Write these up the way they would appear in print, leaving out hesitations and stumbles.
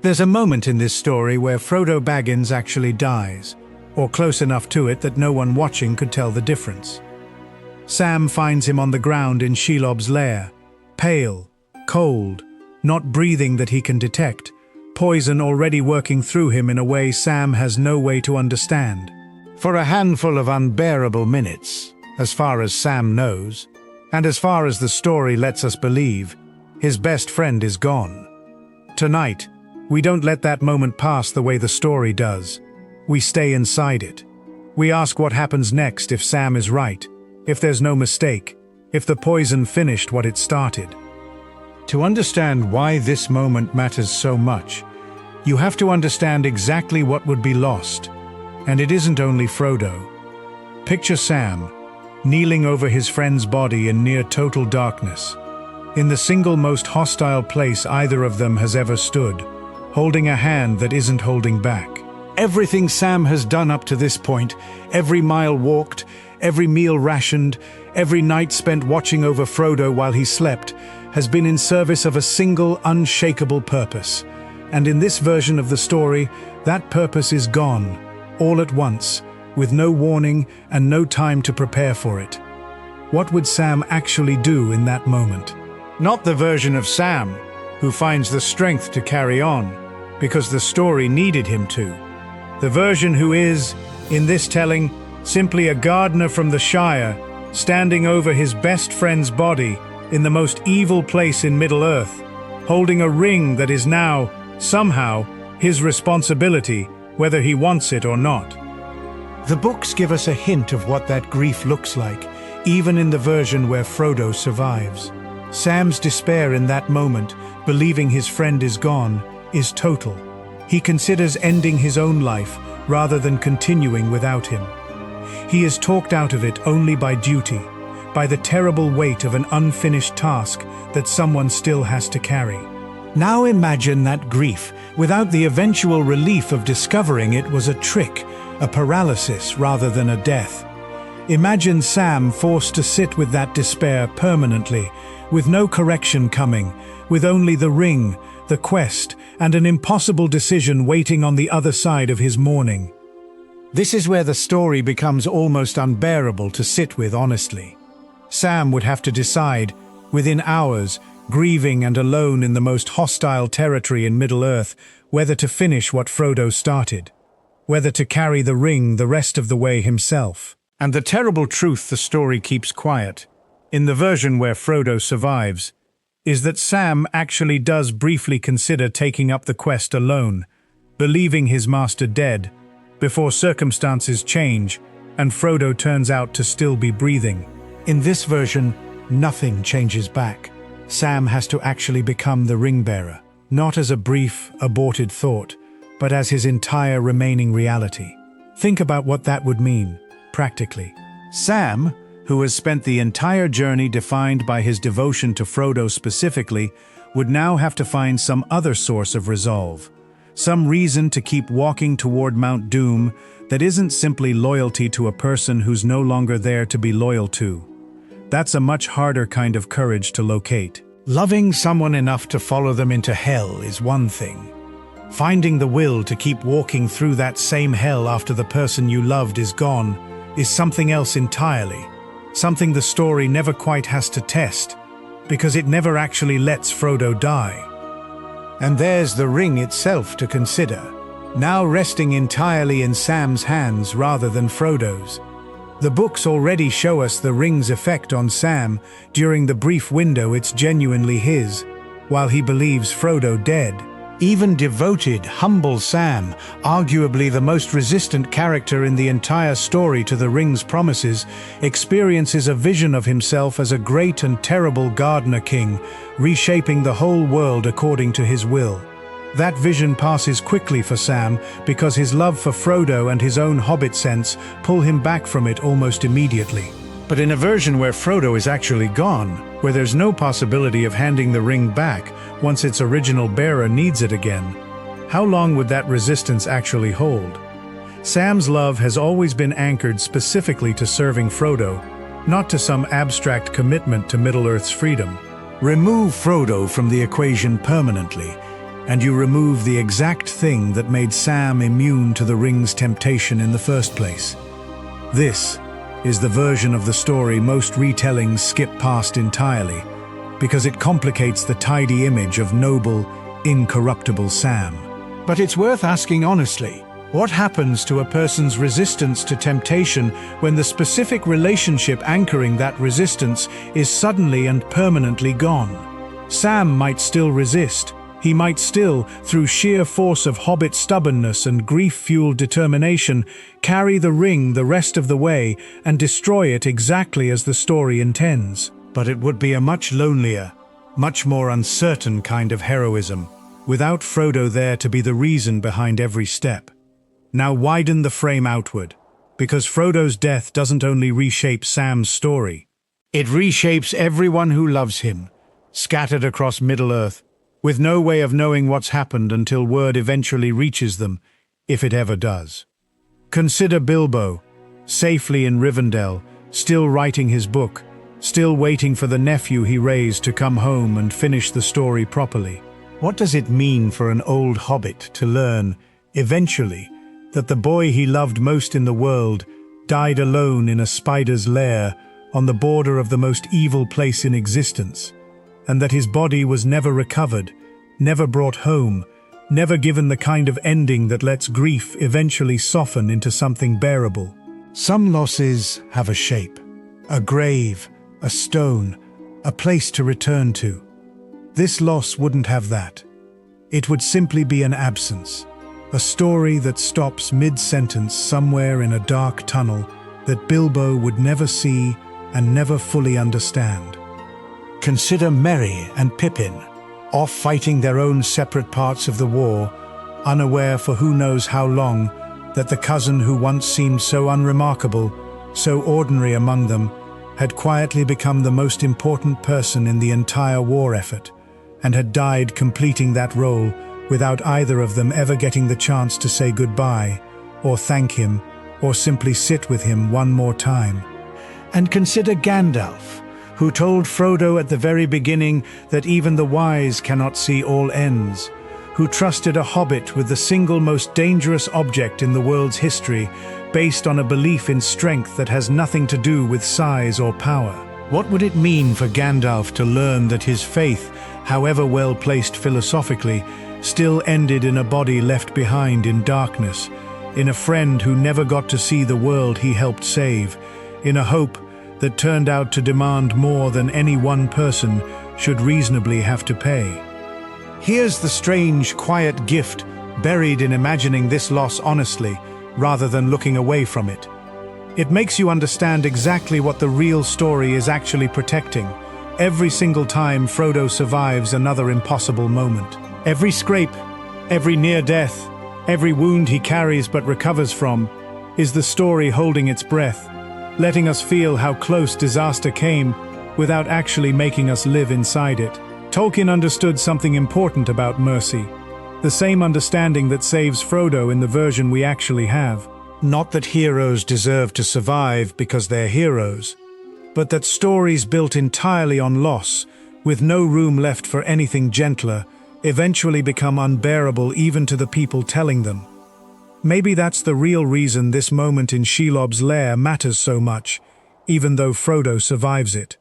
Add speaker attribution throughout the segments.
Speaker 1: There's a moment in this story where Frodo Baggins actually dies, or close enough to it that no one watching could tell the difference. Sam finds him on the ground in Shelob's lair, pale, cold, not breathing that he can detect, poison already working through him in a way Sam has no way to understand. For a handful of unbearable minutes, as far as Sam knows, and as far as the story lets us believe, his best friend is gone. Tonight, we don't let that moment pass the way the story does. We stay inside it. We ask what happens next if Sam is right, if there's no mistake, if the poison finished what it started. To understand why this moment matters so much, you have to understand exactly what would be lost. And it isn't only Frodo. Picture Sam, kneeling over his friend's body in near total darkness, in the single most hostile place either of them has ever stood, holding a hand that isn't holding back. Everything Sam has done up to this point, every mile walked, every meal rationed, every night spent watching over Frodo while he slept, has been in service of a single, unshakable purpose. And in this version of the story, that purpose is gone, all at once, with no warning and no time to prepare for it. What would Sam actually do in that moment? Not the version of Sam, who finds the strength to carry on, because the story needed him to. The version who is, in this telling, simply a gardener from the Shire, standing over his best friend's body in the most evil place in Middle-earth, holding a ring that is now, somehow, his responsibility, whether he wants it or not. The books give us a hint of what that grief looks like, even in the version where Frodo survives. Sam's despair in that moment, believing his friend is gone, is total. He considers ending his own life rather than continuing without him. He is talked out of it only by duty, by the terrible weight of an unfinished task that someone still has to carry. Now imagine that grief without the eventual relief of discovering it was a trick, a paralysis rather than a death. Imagine Sam forced to sit with that despair permanently, with no correction coming, with only the ring, the quest, and an impossible decision waiting on the other side of his mourning. This is where the story becomes almost unbearable to sit with honestly. Sam would have to decide, within hours, grieving and alone in the most hostile territory in Middle-earth, whether to finish what Frodo started, whether to carry the ring the rest of the way himself. And the terrible truth the story keeps quiet, in the version where Frodo survives, is that Sam actually does briefly consider taking up the quest alone, believing his master dead, before circumstances change and Frodo turns out to still be breathing. In this version, nothing changes back. Sam has to actually become the ring-bearer, not as a brief, aborted thought, but as his entire remaining reality. Think about what that would mean, practically. Sam, who has spent the entire journey defined by his devotion to Frodo specifically, would now have to find some other source of resolve, some reason to keep walking toward Mount Doom that isn't simply loyalty to a person who's no longer there to be loyal to. That's a much harder kind of courage to locate. Loving someone enough to follow them into hell is one thing. Finding the will to keep walking through that same hell after the person you loved is gone is something else entirely. Something the story never quite has to test, because it never actually lets Frodo die. And there's the ring itself to consider, now resting entirely in Sam's hands rather than Frodo's. The books already show us the ring's effect on Sam during the brief window it's genuinely his, while he believes Frodo dead. Even devoted, humble Sam, arguably the most resistant character in the entire story to the ring's promises, experiences a vision of himself as a great and terrible gardener king, reshaping the whole world according to his will. That vision passes quickly for Sam because his love for Frodo and his own hobbit sense pull him back from it almost immediately. But in a version where Frodo is actually gone, where there's no possibility of handing the ring back once its original bearer needs it again, how long would that resistance actually hold? Sam's love has always been anchored specifically to serving Frodo, not to some abstract commitment to Middle-earth's freedom. Remove Frodo from the equation permanently, and you remove the exact thing that made Sam immune to the ring's temptation in the first place. This is the version of the story most retellings skip past entirely, because it complicates the tidy image of noble, incorruptible Sam. But it's worth asking honestly, what happens to a person's resistance to temptation when the specific relationship anchoring that resistance is suddenly and permanently gone? Sam might still resist. He might still, through sheer force of hobbit stubbornness and grief-fueled determination, carry the ring the rest of the way and destroy it exactly as the story intends. But it would be a much lonelier, much more uncertain kind of heroism, without Frodo there to be the reason behind every step. Now widen the frame outward, because Frodo's death doesn't only reshape Sam's story. It reshapes everyone who loves him, scattered across Middle-earth, with no way of knowing what's happened until word eventually reaches them, if it ever does. Consider Bilbo, safely in Rivendell, still writing his book, still waiting for the nephew he raised to come home and finish the story properly. What does it mean for an old hobbit to learn, eventually, that the boy he loved most in the world died alone in a spider's lair on the border of the most evil place in existence, and that his body was never recovered, never brought home, never given the kind of ending that lets grief eventually soften into something bearable? Some losses have a shape, a grave, a stone, a place to return to. This loss wouldn't have that. It would simply be an absence, a story that stops mid-sentence somewhere in a dark tunnel that Bilbo would never see and never fully understand. Consider Merry and Pippin, off fighting their own separate parts of the war, unaware for who knows how long that the cousin who once seemed so unremarkable, so ordinary among them, had quietly become the most important person in the entire war effort, and had died completing that role without either of them ever getting the chance to say goodbye, or thank him, or simply sit with him one more time. And consider Gandalf, who told Frodo at the very beginning that even the wise cannot see all ends, who trusted a hobbit with the single most dangerous object in the world's history, based on a belief in strength that has nothing to do with size or power. What would it mean for Gandalf to learn that his faith, however well placed philosophically, still ended in a body left behind in darkness, in a friend who never got to see the world he helped save, in a hope that turned out to demand more than any one person should reasonably have to pay? Here's the strange, quiet gift buried in imagining this loss honestly, rather than looking away from it. It makes you understand exactly what the real story is actually protecting, every single time Frodo survives another impossible moment. Every scrape, every near death, every wound he carries but recovers from, is the story holding its breath, letting us feel how close disaster came without actually making us live inside it. Tolkien understood something important about mercy, the same understanding that saves Frodo in the version we actually have. Not that heroes deserve to survive because they're heroes, but that stories built entirely on loss, with no room left for anything gentler, eventually become unbearable even to the people telling them. Maybe that's the real reason this moment in Shelob's lair matters so much, even though Frodo survives it.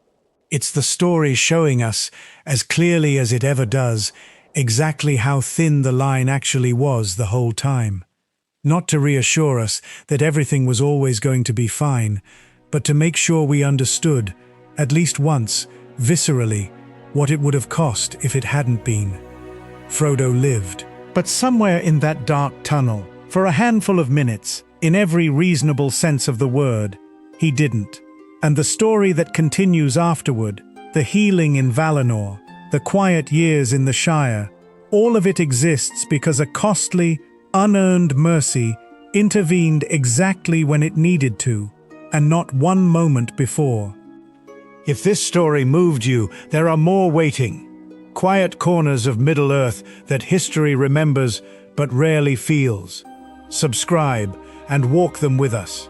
Speaker 1: It's the story showing us, as clearly as it ever does, exactly how thin the line actually was the whole time. Not to reassure us that everything was always going to be fine, but to make sure we understood, at least once, viscerally, what it would have cost if it hadn't been. Frodo lived. But somewhere in that dark tunnel, for a handful of minutes, in every reasonable sense of the word, he didn't. And the story that continues afterward, the healing in Valinor, the quiet years in the Shire, all of it exists because a costly, unearned mercy intervened exactly when it needed to, and not one moment before. If this story moved you, there are more waiting. Quiet corners of Middle-earth that history remembers but rarely feels. Subscribe and walk them with us.